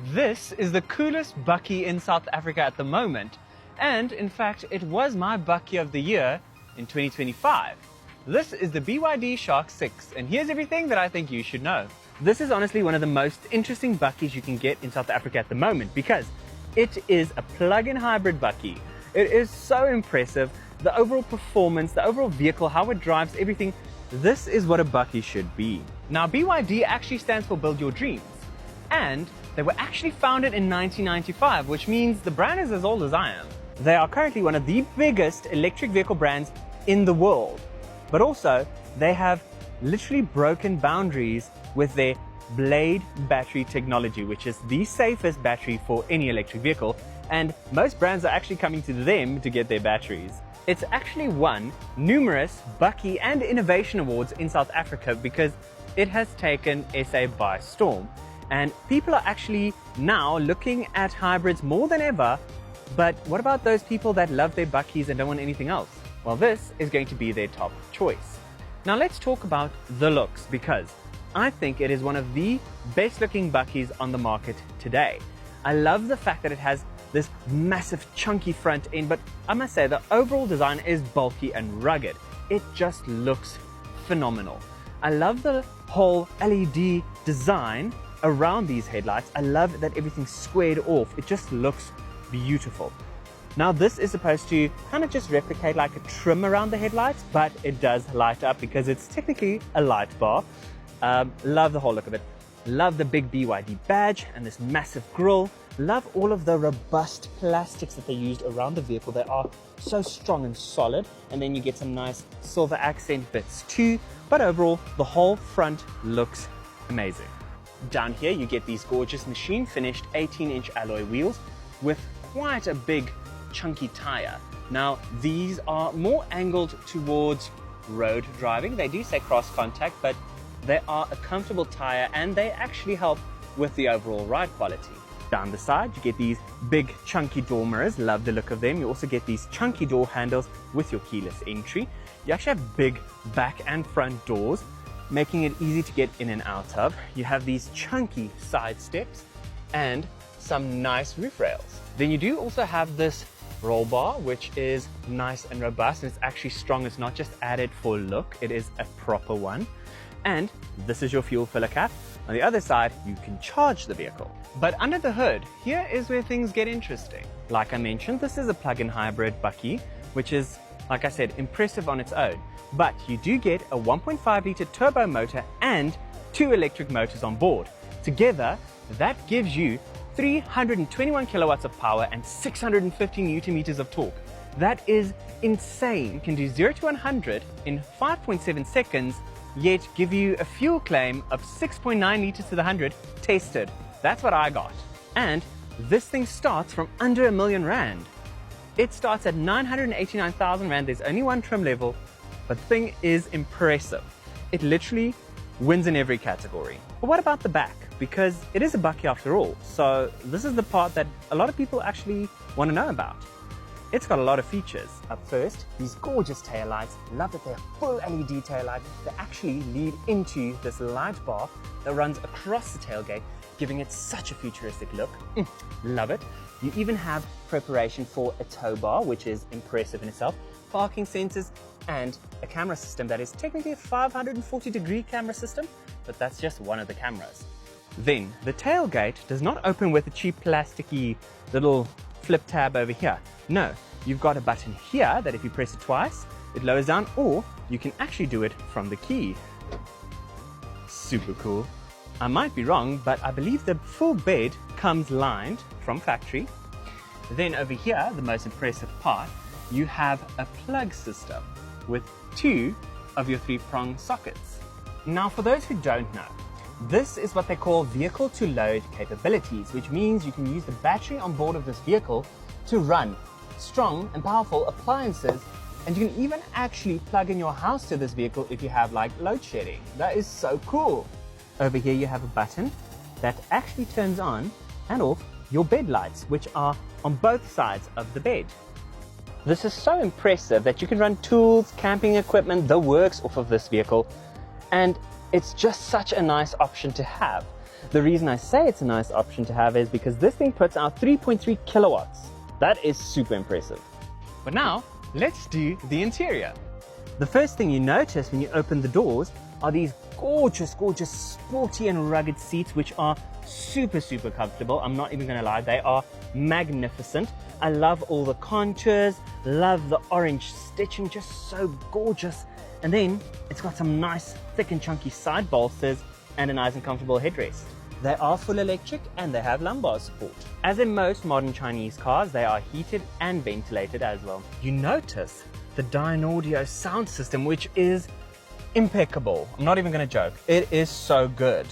This is the coolest Bakkie in South Africa at the moment, and in fact it was my Bakkie of the year in 2025. This is the BYD Shark 6, and here's everything that I think you should know. This is honestly one of the most interesting Bakkies you can get in South Africa at the moment because it is a plug-in hybrid Bakkie. It is so impressive, the overall performance, the overall vehicle, how it drives, everything. This is what a Bakkie should be. Now BYD actually stands for Build Your Dreams, and they were actually founded in 1995, which means the brand is as old as I am. They are currently one of the biggest electric vehicle brands in the world, but also they have literally broken boundaries with their Blade battery technology, which is the safest battery for any electric vehicle, and most brands are actually coming to them to get their batteries. It's actually won numerous Bakkie and Innovation Awards in South Africa because it has taken SA by storm. And people are actually now looking at hybrids more than ever, but what about those people that love their Bakkies and don't want anything else? Well, this is going to be their top choice. Now let's talk about the looks, because I think it is one of the best looking Bakkies on the market today. I love the fact that it has this massive chunky front end, but I must say the overall design is bulky and rugged. It just looks phenomenal. I love the whole LED design around these headlights. I love that everything's squared off. It just looks beautiful. Now this is supposed to kind of just replicate like a trim around the headlights, but it does light up because it's technically a light bar. Love the whole look of it. Love the big BYD badge and this massive grille. Love all of the robust plastics that they used around the vehicle. They are so strong and solid, and then you get some nice silver accent bits too. But overall, the whole front looks amazing. Down here you get these gorgeous machine finished 18-inch alloy wheels with quite a big chunky tire. Now these are more angled towards road driving. They do say cross contact, but they are a comfortable tire and they actually help with the overall ride quality. Down the side you get these big chunky door mirrors. Love the look of them. You also get these chunky door handles with your keyless entry. You actually have big back and front doors, making it easy to get in and out of. You have these chunky side steps and some nice roof rails. Then you do also have this roll bar, which is nice and robust, and it's actually strong. It's not just added for look, it is a proper one. And this is your fuel filler cap. On the other side, you can charge the vehicle. But under the hood, here is where things get interesting. Like I mentioned, this is a plug-in hybrid Bakkie, which is, like I said, impressive on its own. But you do get a 1.5 litre turbo motor and 2 electric motors on board. Together, that gives you 321 kilowatts of power and 650 newton meters of torque. That is insane. You can do 0 to 100 in 5.7 seconds, yet give you a fuel claim of 6.9 liters to the 100 tested. That's what I got. And this thing starts from under R1,000,000. It starts at 989,000 Rand. There's only one trim level, but the thing is impressive. It literally wins in every category. But what about the back? Because it is a Bakkie after all. So this is the part that a lot of people actually want to know about. It's got a lot of features. Up first, these gorgeous taillights. Love that they're full LED taillight. They actually lead into this light bar that runs across the tailgate, giving it such a futuristic look. Love it. You even have preparation for a tow bar, which is impressive in itself, parking sensors, and a camera system that is technically a 540-degree camera system, but that's just one of the cameras. Then, the tailgate does not open with a cheap plasticky little flip tab over here. No, you've got a button here that if you press it twice, it lowers down, or you can actually do it from the key. Super cool. I might be wrong, but I believe the full bed comes lined from factory. Then over here, the most impressive part, you have a plug system with 2 of your 3-prong sockets. Now for those who don't know, this is what they call vehicle to load capabilities, which means you can use the battery on board of this vehicle to run strong and powerful appliances, and you can even actually plug in your house to this vehicle if you have like load shedding. That is so cool. Over here you have a button that actually turns on and off your bed lights, which are on both sides of the bed. This is so impressive that you can run tools, camping equipment, the works off of this vehicle, and it's just such a nice option to have. The reason I say it's a nice option to have is because this thing puts out 3.3 kilowatts. That is super impressive. But now, let's do the interior. The first thing you notice when you open the doors are these gorgeous, sporty and rugged seats, which are super comfortable. I'm not even gonna lie, they are magnificent. I love all the contours, love the orange stitching, just so gorgeous. And then it's got some nice thick and chunky side bolsters and a nice and comfortable headrest. They are full electric and they have lumbar support. As in most modern Chinese cars, they are heated and ventilated as well. You notice the Dynaudio sound system, which is impeccable. I'm not even gonna joke. It is so good.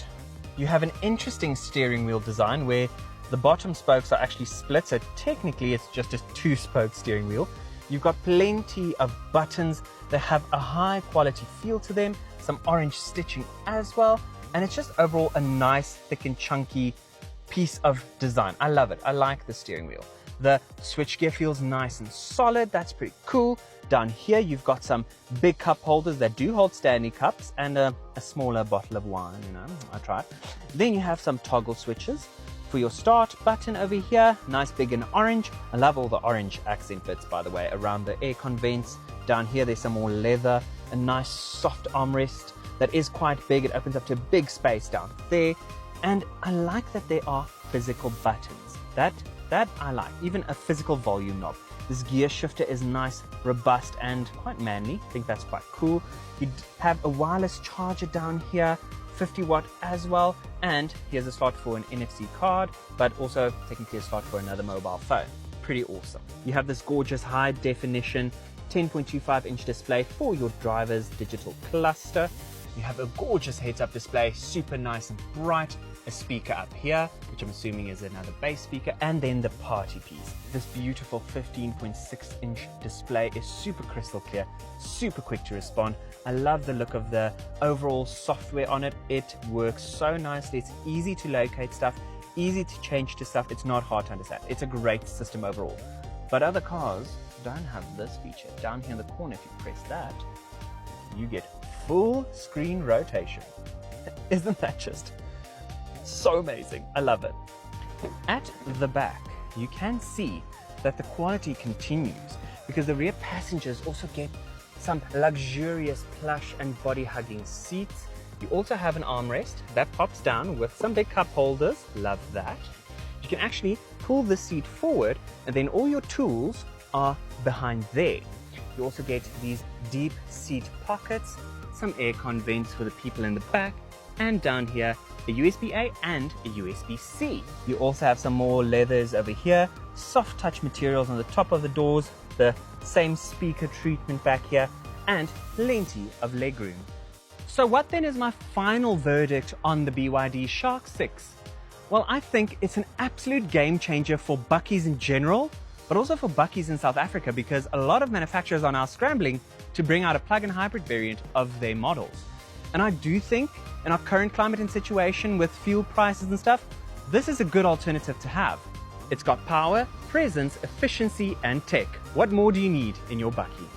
You have an interesting steering wheel design where the bottom spokes are actually split, so technically it's just a 2-spoke steering wheel. You've got plenty of buttons that have a high quality feel to them, some orange stitching as well, and it's just overall a nice, thick and chunky piece of design. I love it. I like the steering wheel. The switchgear feels nice and solid. That's pretty cool. Down here, you've got some big cup holders that do hold Stanley cups and a smaller bottle of wine, you know, I tried. Then you have some toggle switches for your start button over here. Nice big and orange. I love all the orange accent bits, by the way, around the aircon vents. Down here, there's some more leather, a nice soft armrest that is quite big. It opens up to a big space down there. And I like that there are physical buttons. That I like, even a physical volume knob. This gear shifter is nice, robust, and quite manly. I think that's quite cool. You have a wireless charger down here, 50 watt as well. And here's a slot for an NFC card, but also technically a slot for another mobile phone. Pretty awesome. You have this gorgeous high definition 10.25-inch display for your driver's digital cluster. You have a gorgeous heads-up display, super nice and bright. A speaker up here, which I'm assuming is another bass speaker, and then the party piece. This beautiful 15.6-inch display is super crystal clear, super quick to respond. I love the look of the overall software on it. It works so nicely. It's easy to locate stuff, easy to change to stuff. It's not hard to understand. It's a great system overall. But other cars don't have this feature. Down here in the corner, if you press that, you get full screen rotation. Isn't that just so amazing? I love it. At the back, you can see that the quality continues because the rear passengers also get some luxurious plush and body hugging seats. You also have an armrest that pops down with some big cup holders. Love that. You can actually pull the seat forward and then all your tools are behind there. You also get these deep seat pockets, some aircon vents for the people in the back, and down here a USB-A and a USB-C. You also have some more leathers over here, soft touch materials on the top of the doors, the same speaker treatment back here, and plenty of legroom. So what then is my final verdict on the BYD Shark 6? Well, I think it's an absolute game changer for Bakkies in general, but also for Bakkies in South Africa, because a lot of manufacturers are now scrambling to bring out a plug-in hybrid variant of their models. And I do think in our current climate and situation with fuel prices and stuff, this is a good alternative to have. It's got power, presence, efficiency, and tech. What more do you need in your Bakkie?